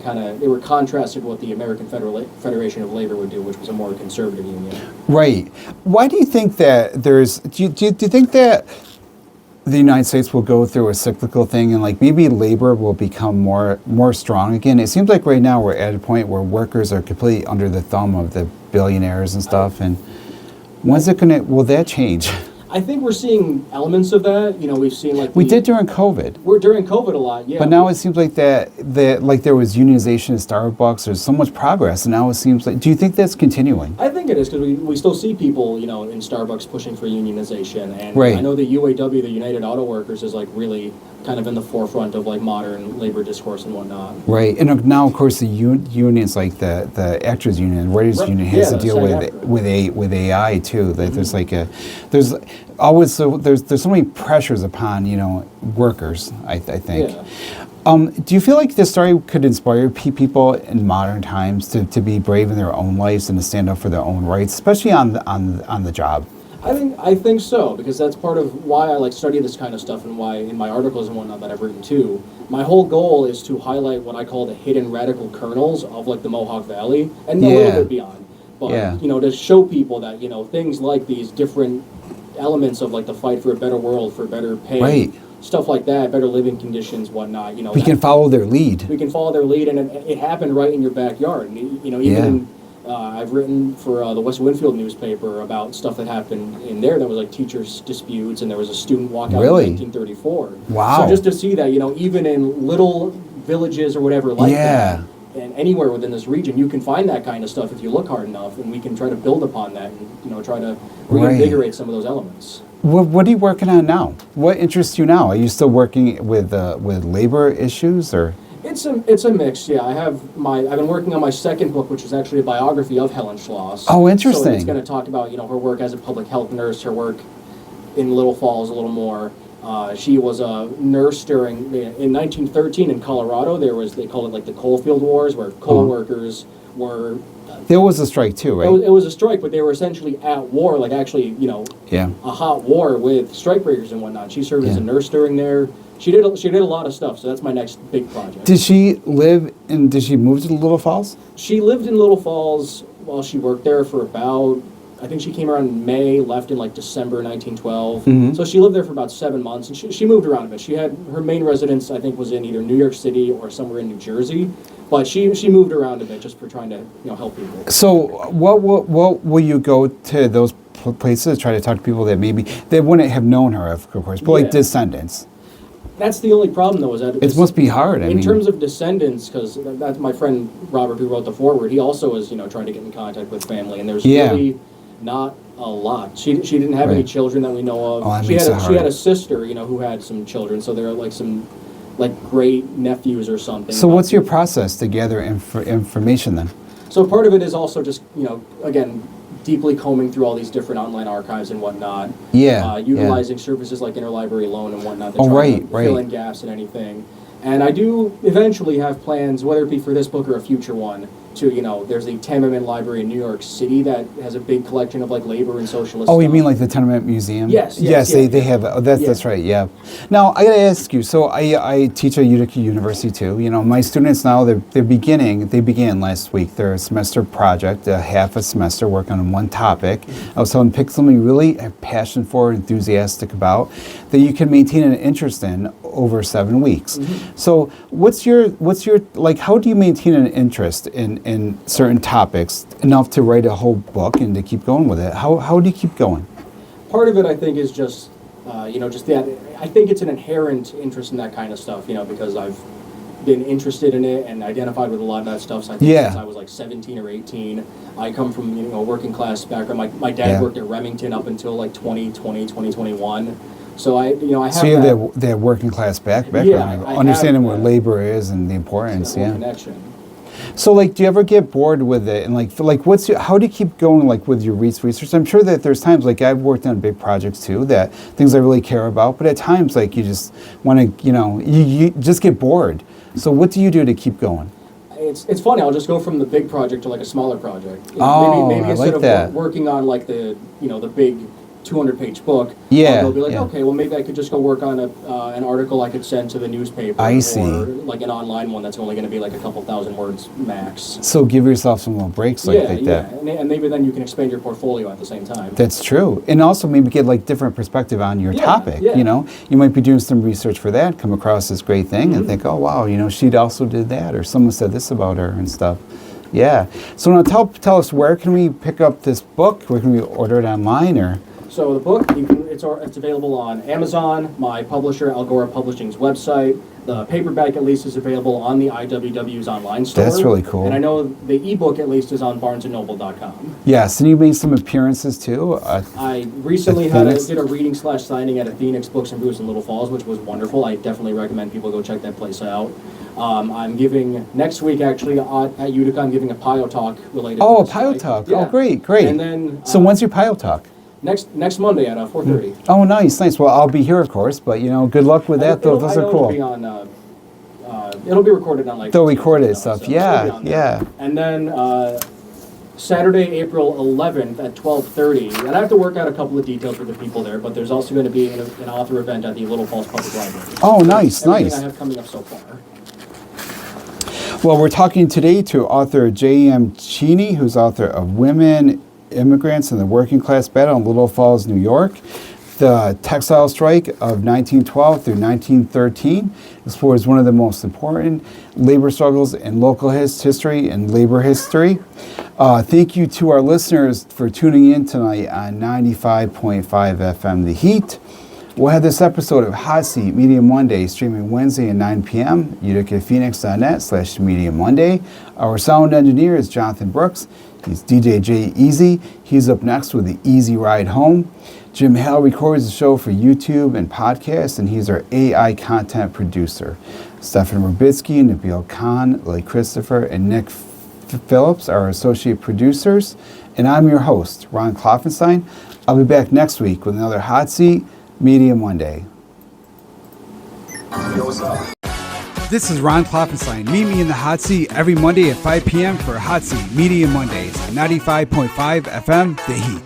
were contrasted with what the American Federation of Labor would do, which was a more conservative union.
Right. Why do you think that do you think that the United States will go through a cyclical thing and like maybe labor will become more strong again? It seems like right now we're at a point where workers are completely under the thumb of the billionaires and stuff. And will that change?
I think we're seeing elements of that. We've seen like
we did during COVID.
We're during COVID a lot, yeah.
But now it seems like that like there was unionization at Starbucks. There's so much progress, and now it seems like. Do you think that's continuing?
I think it is because we still see people, in Starbucks pushing for unionization, and I know the UAW, the United Auto Workers, is like really kind of in the forefront of like modern labor discourse and whatnot.
Right, and now of course the unions, like the actors union, writers union, has to deal with AI too. That there's always there's so many pressures upon workers. I think. Yeah. Do you feel like this story could inspire people in modern times to be brave in their own lives and to stand up for their own rights, especially on the job?
I think so, because that's part of why I study this kind of stuff, and why in my articles and whatnot that I've written too, my whole goal is to highlight what I call the hidden radical kernels of the Mohawk Valley and a little bit beyond. But to show people that things like these different elements of the fight for a better world, for better pay, stuff like that, better living conditions, whatnot.
We can follow their lead.
We can follow their lead, and it happened right in your backyard. And, I've written for the West Winfield newspaper about stuff that happened in there that was teachers' disputes, and there was a student walkout in 1934.
Wow.
So just to see that, even in little villages or whatever that, and anywhere within this region, you can find that kind of stuff if you look hard enough, and we can try to build upon that and, try to reinvigorate some of those elements.
What are you working on now? What interests you now? Are you still working with labor issues, or?
It's a mix, yeah. I've been working on my second book, which is actually a biography of Helen Schloss.
Oh, interesting.
So it's going to talk about her work as a public health nurse, her work in Little Falls a little more. She was a nurse in 1913 in Colorado. They called it the Coalfield Wars, where coal workers were.
There was a strike too, right?
It was a strike, but they were essentially at war, a hot war with strikebreakers and whatnot. She served as a nurse during there. She did a lot of stuff, so that's my next big project.
Did she move to Little Falls?
She lived in Little Falls while she worked there for about, I think she came around in May, left in like December 1912.
Mm-hmm.
So she lived there for about 7 months, and she moved around a bit. She had her main residence, I think, was in either New York City or somewhere in New Jersey. But she moved around a bit just for trying to help people.
So what will you go to those places, try to talk to people that maybe they wouldn't have known her, of course, but like descendants?
That's the only problem, though, is that
it must be hard.
In terms of descendants, because that's my friend Robert who wrote the foreword. He also is, trying to get in contact with family, and there's really not a lot. She didn't have any children that we know of.
Oh,
she had a sister, who had some children. So there are like some great nephews or something.
So what's your process to gather information then?
So part of it is also just again, deeply combing through all these different online archives and whatnot. Utilizing services like interlibrary loan and whatnot to try to fill in gaps and anything. And I do eventually have plans, whether it be for this book or a future one, to, there's a tenement library in New York City that has a big collection of labor and socialist
Oh,
stuff.
you mean like the Tenement Museum?
Yes.
They have. That's right. Yeah. Now I gotta ask you. So I teach at Utica University too. My students now they began last week their semester project, a half a semester working on one topic. I was telling them pick something you really have passion for, enthusiastic about, that you can maintain an interest in over 7 weeks.
Mm-hmm.
So what's your how do you maintain an interest in certain topics enough to write a whole book and to keep going with it? How do you keep going?
Part of it, I think, is just just that. I think it's an inherent interest in that kind of stuff, because I've been interested in it and identified with a lot of that stuff. So I think since I was 17 or 18. I come from a working class background. My dad worked at Remington up until 2021. So I have
that working class background, understanding where labor is and the importance.
Connection.
So do you ever get bored with it? And how do you keep going with your research? I'm sure that there's times I've worked on big projects too, that things I really care about, but at times you just want to, you just get bored. So what do you do to keep going?
It's funny. I'll just go from the big project to a smaller project.
Maybe
instead of working on the big 200-page book, I'll be okay, well maybe I could just go work on an article I could send to the newspaper.
I see.
Or an online one that's only going to be a couple thousand words max.
So give yourself some little breaks that.
And maybe then you can expand your portfolio at the same time.
That's true. And also maybe get different perspective on your topic. You might be doing some research for that, come across this great thing and think, oh wow, she also did that, or someone said this about her and stuff. Yeah. So now tell us, where can we pick up this book? Where can we order it online or?
So the book, it's available on Amazon, my publisher, Algora Publishing's website. The paperback, at least, is available on the IWW's online store.
That's really cool.
And I know the ebook, at least, is on barnesandnoble.com.
Yes, and you made some appearances, too.
I recently did a reading/signing at a Phoenix Books and Brews in Little Falls, which was wonderful. I definitely recommend people go check that place out. I'm giving, next week, actually, at Utica, I'm giving a PIO talk related to
a PIO talk. Yeah. Oh, great.
And then...
so when's your PIO talk?
Next Monday at 4:30.
Oh, nice. Well, I'll be here, of course, but good luck with that. Those are cool.
It'll be recorded on
they'll record it stuff.
So
yeah.
And then Saturday, April 11th at 12:30, and I have to work out a couple of details with the people there, but there's also going to be an author event at the Little Falls Public Library.
Oh, nice.
Everything I have coming up so far.
Well, we're talking today to author J.M. Cheney, who's author of Women, Immigrants, and the Working Class Battle in Little Falls, New York. The textile strike of 1912 through 1913 explores one of the most important labor struggles in local history and labor history. Thank you to our listeners for tuning in tonight on 95.5 FM The Heat. We'll have this episode of Hot Seat Medium Monday streaming Wednesday at 9 p.m. uticaphoenix.net/Medium Monday. Our sound engineer is Jonathan Brooks. He's DJ J Easy. He's up next with the Easy Ride Home. Jim Hale records the show for YouTube and podcasts, and he's our AI content producer. Stefan Rubitsky, Nabil Khan, Lee Christopher, and Nick Phillips are our associate producers. And I'm your host, Ron Klopfanstein. I'll be back next week with another Hot Seat Medium Monday. This is Ron Klopfanstein. Meet me in the Hot Seat every Monday at 5 p.m. for Hot Seat Medium Mondays on 95.5 FM The Heat.